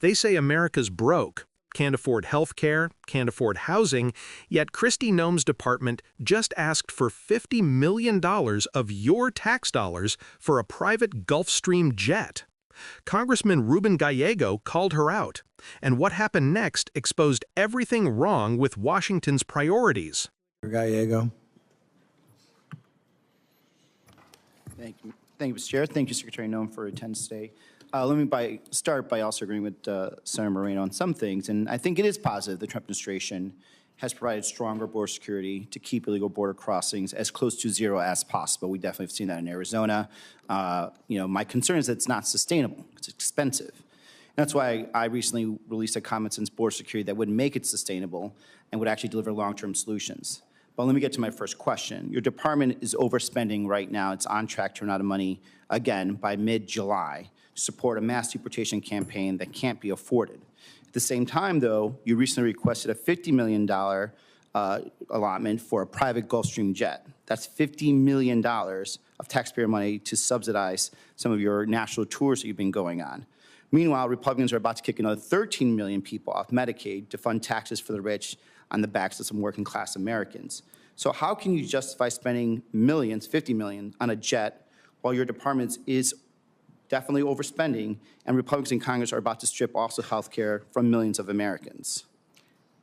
They say America's broke, can't afford health care, can't afford housing, yet Kristi Noem's department just asked for $50 million of your tax dollars for a private Gulfstream jet. Congressman Ruben Gallego called her out, and what happened next exposed everything wrong with Washington's priorities. Gallego. Thank you, Mr. Chair. Thank you, Secretary Noem, for attendance today. Let me start by also agreeing with Senator Moreno on some things, and I think it is positive the Trump administration has provided stronger border security to keep illegal border crossings as close to zero as possible. We definitely have seen that in Arizona. My concern is that it's not sustainable. It's expensive. And that's why I recently released a common sense border security that would make it sustainable and would actually deliver long-term solutions. But let me get to my first question. Your department is overspending right now. It's on track to run out of money again by mid-July to support a mass deportation campaign that can't be afforded. At the same time, though, you recently requested a $50 million allotment for a private Gulfstream jet. That's $50 million of taxpayer money to subsidize some of your national tours that you've been going on. Meanwhile, Republicans are about to kick another 13 million people off Medicaid to fund taxes for the rich on the backs of some working-class Americans. So how can you justify spending millions, 50 million, on a jet while your department is definitely overspending and Republicans in Congress are about to strip also health care from millions of Americans?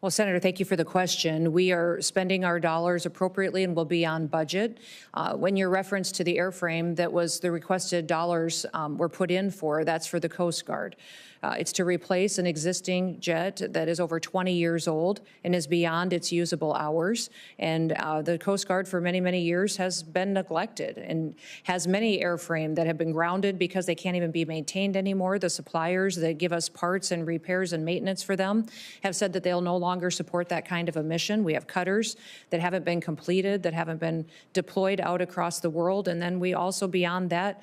Well, Senator, thank you for the question. We are spending our dollars appropriately and will be on budget. When your reference to the airframe that was the requested dollars were put in for, that's for the Coast Guard. It's to replace an existing jet that is over 20 years old and is beyond its usable hours. And the Coast Guard for many, many years has been neglected and has many airframe that have been grounded because they can't even be maintained anymore. The suppliers that give us parts and repairs and maintenance for them have said that they'll no longer support that kind of a mission. We have cutters that haven't been completed, that haven't been deployed out across the world. And then we also, beyond that,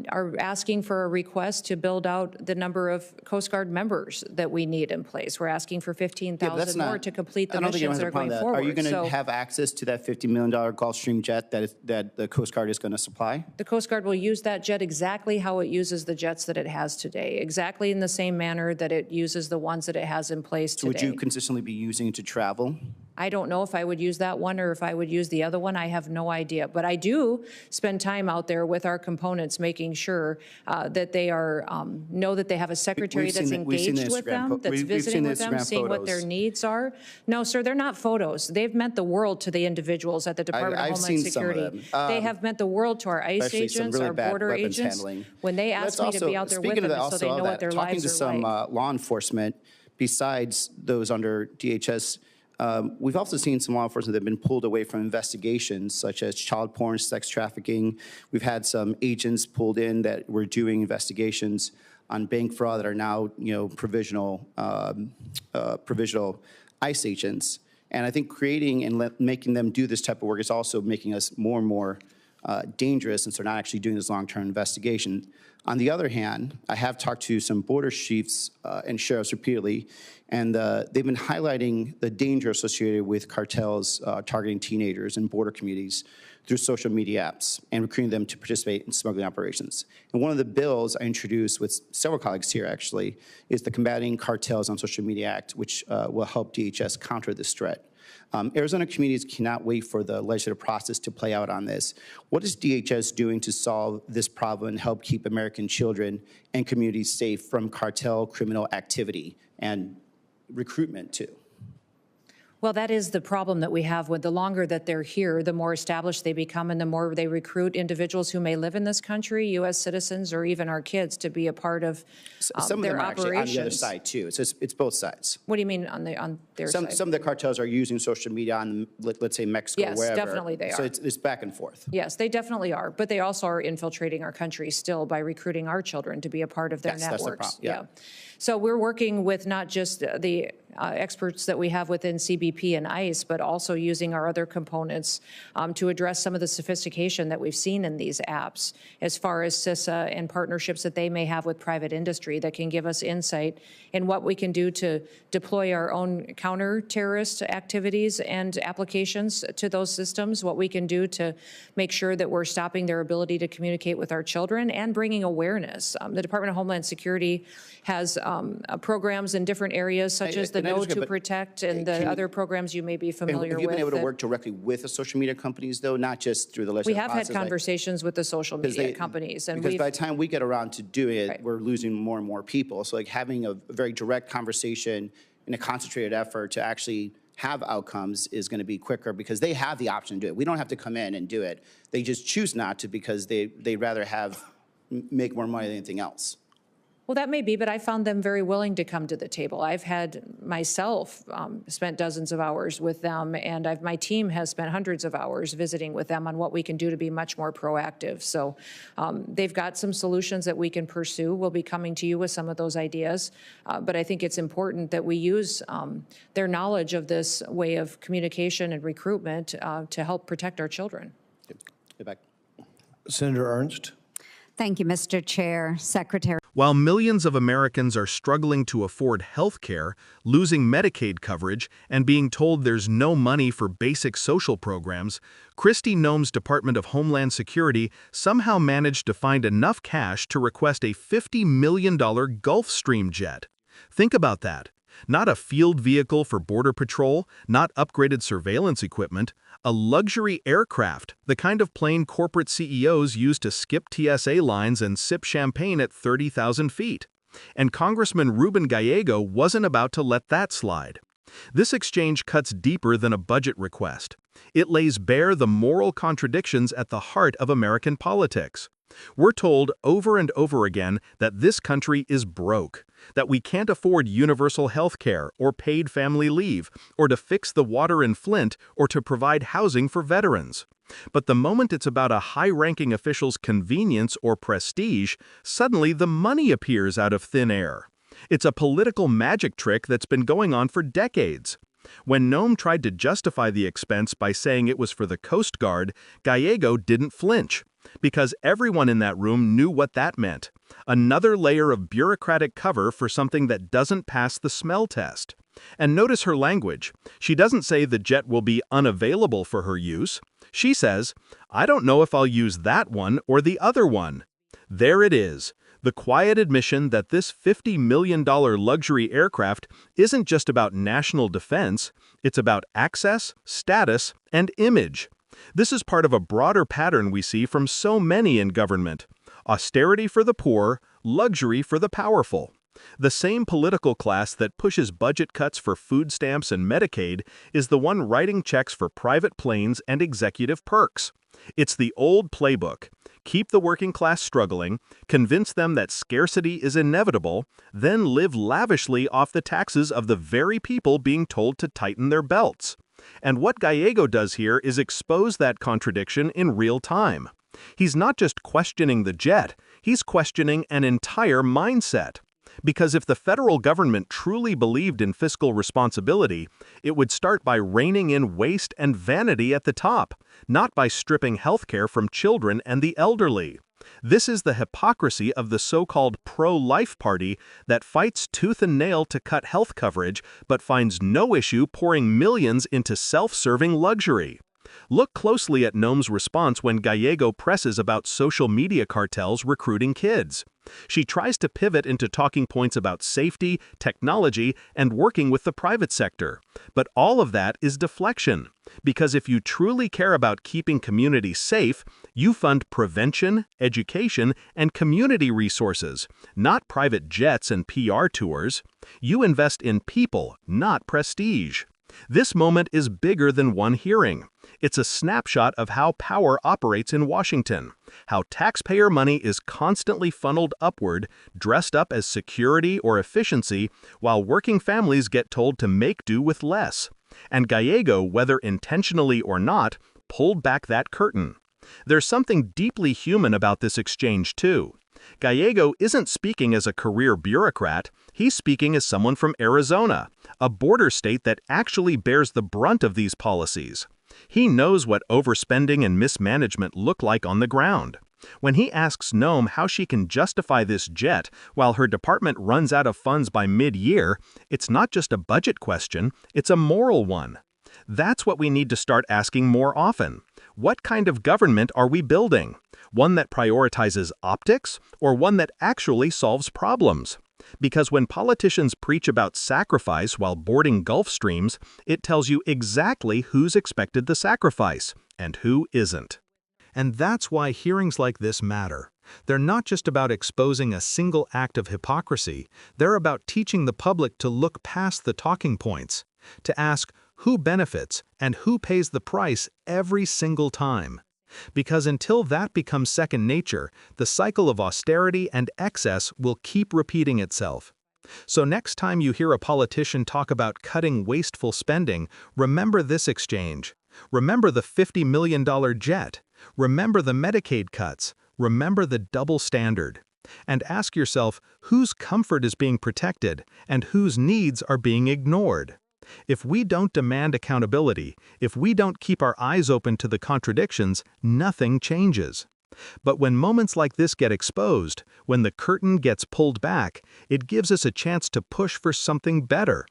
are asking for a request to build out the number of Coast Guard members that we need in place. We're asking for 15,000 more to complete the missions that are going forward. Are you going to have access to that $50 million Gulfstream jet that the Coast Guard is going to supply? The Coast Guard will use that jet exactly how it uses the jets that it has today, exactly in the same manner that it uses the ones that it has in place today. So would you consistently be using it to travel? I don't know if I would use that one or if I would use the other one. I have no idea. But I do spend time out there with our components, making sure that they are know that they have a secretary that's engaged with them, that's visiting with them, seeing what their needs are. No, sir, they're not photos. They've meant the world to the individuals at the Department of Homeland Security. They have meant the world to our ICE agents, our border agents. When they ask me to be out there with them, so they know what their lives are like. Talking to some law enforcement, besides those under DHS, we've also seen some law enforcement that have been pulled away from investigations such as child porn, sex trafficking. We've had some agents pulled in that were doing investigations on bank fraud that are now, provisional ICE agents. And I think creating and making them do this type of work is also making us more and more dangerous since they're not actually doing this long-term investigation. On the other hand, I have talked to some border chiefs and sheriffs repeatedly, and they've been highlighting the danger associated with cartels targeting teenagers in border communities through social media apps and recruiting them to participate in smuggling operations. And one of the bills I introduced with several colleagues here, actually, is the Combating Cartels on Social Media Act, which will help DHS counter this threat. Arizona communities cannot wait for the legislative process to play out on this. What is DHS doing to solve this problem and help keep American children and communities safe from cartel criminal activity and recruitment too? Well, that is the problem that we have. With the longer that they're here, the more established they become and the more they recruit individuals who may live in this country, U.S. citizens, or even our kids, to be a part of some their of them are operations. Actually on the other side too. It's both sides. What do you mean on their side? Some of the cartels are using social media on, let's say, Mexico, yes, wherever. Yes, definitely they are. So it's back and forth. Yes, they definitely are. But they also are infiltrating our country still by recruiting our children to be a part of their networks. That's the problem. Yeah. So we're working with not just the experts that we have within CBP and ICE, but also using our other components to address some of the sophistication that we've seen in these apps, as far as CISA and partnerships that they may have with private industry that can give us insight in what we can do to deploy our own counter-terrorist activities and applications to those systems, what we can do to make sure that we're stopping their ability to communicate with our children and bringing awareness. The Department of Homeland Security has programs in different areas, such as the Know to Protect and the other programs you may be familiar with. Have you been able to work directly with the social media companies, though, not just through the legislative process? We have had conversations with the social media companies. And because by the time we get around to doing it, we're losing more and more people. So like having a very direct conversation in a concentrated effort to actually have outcomes is going to be quicker because they have the option to do it. We don't have to come in and do it. They just choose not to because they'd rather make more money than anything else. Well, that may be, but I found them very willing to come to the table. I've had myself spent dozens of hours with them, and my team has spent hundreds of hours visiting with them on what we can do to be much more proactive. So they've got some solutions that we can pursue. We'll be coming to you with some of those ideas, but I think it's important that we use their knowledge of this way of communication and recruitment to help protect our children. Get back. Senator Ernst. Thank you, Mr. Chair. Secretary. While millions of Americans are struggling to afford health care, losing Medicaid coverage, and being told there's no money for basic social programs, Kristi Noem's Department of Homeland Security somehow managed to find enough cash to request a $50 million Gulfstream jet. Think about that. Not a field vehicle for Border Patrol, not upgraded surveillance equipment, a luxury aircraft, the kind of plane corporate CEOs use to skip TSA lines and sip champagne at 30,000 feet. And Congressman Ruben Gallego wasn't about to let that slide. This exchange cuts deeper than a budget request. It lays bare the moral contradictions at the heart of American politics. We're told over and over again that this country is broke, that we can't afford universal health care or paid family leave, or to fix the water in Flint, or to provide housing for veterans. But the moment it's about a high-ranking official's convenience or prestige, suddenly the money appears out of thin air. It's a political magic trick that's been going on for decades. When Noem tried to justify the expense by saying it was for the Coast Guard, Gallego didn't flinch, because everyone in that room knew what that meant. Another layer of bureaucratic cover for something that doesn't pass the smell test. And notice her language. She doesn't say the jet will be unavailable for her use. She says, "I don't know if I'll use that one or the other one." There it is. The quiet admission that this $50 million luxury aircraft isn't just about national defense, it's about access, status, and image. This is part of a broader pattern we see from so many in government. Austerity for the poor, luxury for the powerful. The same political class that pushes budget cuts for food stamps and Medicaid is the one writing checks for private planes and executive perks. It's the old playbook. Keep the working class struggling, convince them that scarcity is inevitable, then live lavishly off the taxes of the very people being told to tighten their belts. And what Gallego does here is expose that contradiction in real time. He's not just questioning the jet, he's questioning an entire mindset. Because if the federal government truly believed in fiscal responsibility, it would start by reining in waste and vanity at the top, not by stripping healthcare from children and the elderly. This is the hypocrisy of the so-called pro-life party that fights tooth and nail to cut health coverage but finds no issue pouring millions into self-serving luxury. Look closely at Noem's response when Gallego presses about social media cartels recruiting kids. She tries to pivot into talking points about safety, technology, and working with the private sector. But all of that is deflection. Because if you truly care about keeping communities safe, you fund prevention, education, and community resources, not private jets and PR tours. You invest in people, not prestige. This moment is bigger than one hearing. It's a snapshot of how power operates in Washington, how taxpayer money is constantly funneled upward, dressed up as security or efficiency, while working families get told to make do with less. And Gallego, whether intentionally or not, pulled back that curtain. There's something deeply human about this exchange, too. Gallego isn't speaking as a career bureaucrat, he's speaking as someone from Arizona, a border state that actually bears the brunt of these policies. He knows what overspending and mismanagement look like on the ground. When he asks Noem how she can justify this jet while her department runs out of funds by mid-year, it's not just a budget question, it's a moral one. That's what we need to start asking more often. What kind of government are we building? One that prioritizes optics, or one that actually solves problems? Because when politicians preach about sacrifice while boarding Gulfstreams, it tells you exactly who's expected the sacrifice and who isn't. And that's why hearings like this matter. They're not just about exposing a single act of hypocrisy, they're about teaching the public to look past the talking points, to ask who benefits and who pays the price every single time. Because until that becomes second nature, the cycle of austerity and excess will keep repeating itself. So next time you hear a politician talk about cutting wasteful spending, remember this exchange. Remember the $50 million jet. Remember the Medicaid cuts. Remember the double standard. And ask yourself whose comfort is being protected and whose needs are being ignored. If we don't demand accountability, if we don't keep our eyes open to the contradictions, nothing changes. But when moments like this get exposed, when the curtain gets pulled back, it gives us a chance to push for something better.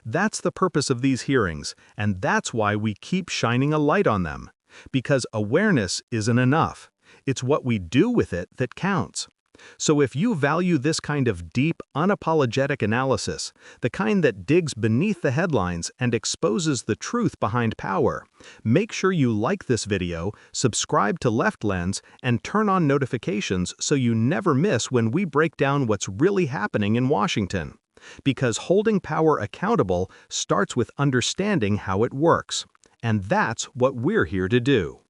That's the purpose of these hearings, and that's why we keep shining a light on them. Because awareness isn't enough. It's what we do with it that counts. So if you value this kind of deep, unapologetic analysis, the kind that digs beneath the headlines and exposes the truth behind power, make sure you like this video, subscribe to Left Lens, and turn on notifications so you never miss when we break down what's really happening in Washington. Because holding power accountable starts with understanding how it works. And that's what we're here to do.